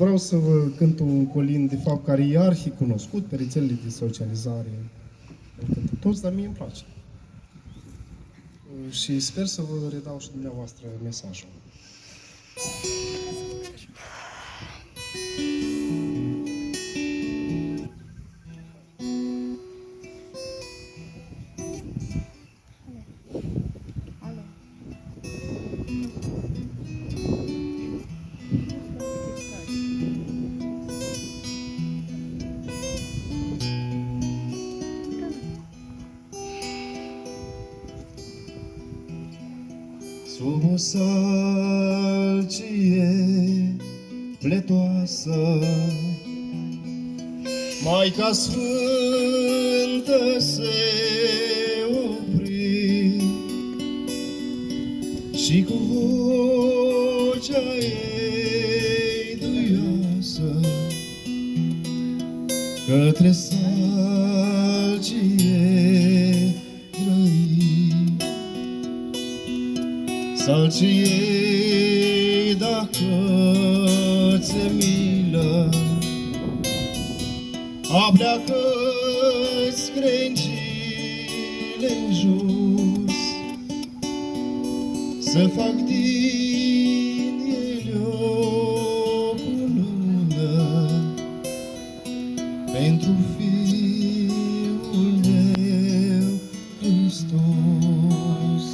Vreau să vă cânt un colin, de fapt, care e arhi-cunoscut pe rețelele de socializare. Îl cântă toți, dar mie îmi place. Și sper să vă redau și dumneavoastră mesajul. Sub o salcie pletoasă, Maica Sfântă se opri și cu vocea ei duioasă către salcie grăi. Salcie, dacă ți-e milă, apleacă-ți crengile-n jos, să fac din ele o cunună pentru Fiul meu Hristos.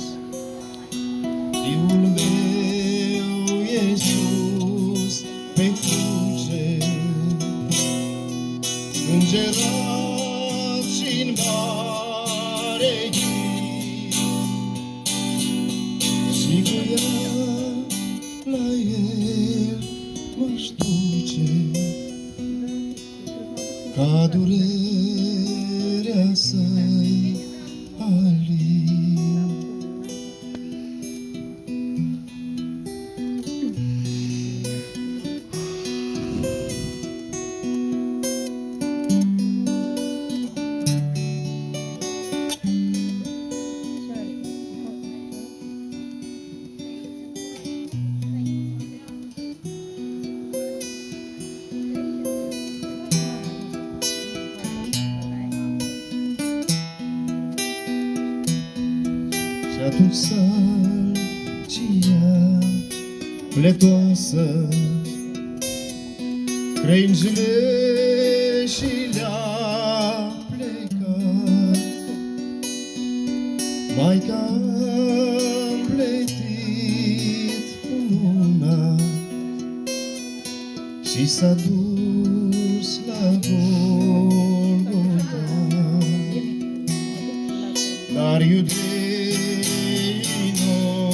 Fiul meu Iisus pe cruce, îngerat și-n mare ghid, și cu ea la el m-aș duce, ca durerea să-i alin. Și atunci salcia pletoasă crengile și le-a plecat. Maica a împletit cununa și s-a dus la Golgota, dar iudeii n-o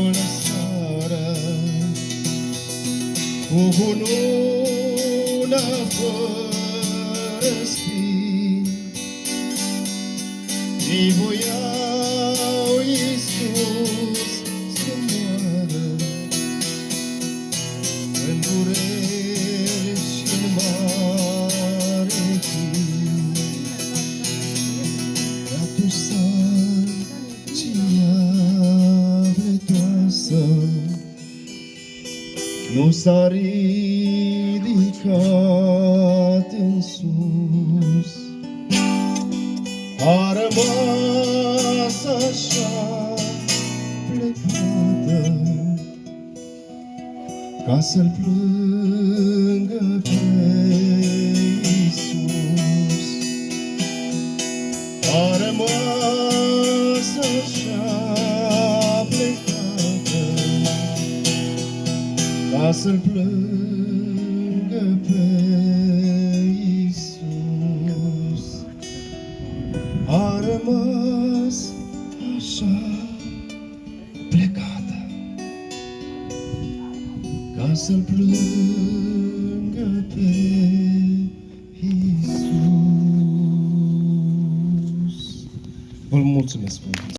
lăsară cu cununa fără spini. Ei voiau Iisus să moară în dureri și-n mare chin. Atunci salcia pletoasă nu s-a ridicat în sus, a rămas așa plecată, ca să-L plângă pe Iisus. A rămas așa plecată, ca să-L plângă pe Iisus. A rămas așa plecată, ca să-L plângă pe Iisus. Vă mulțumesc mult!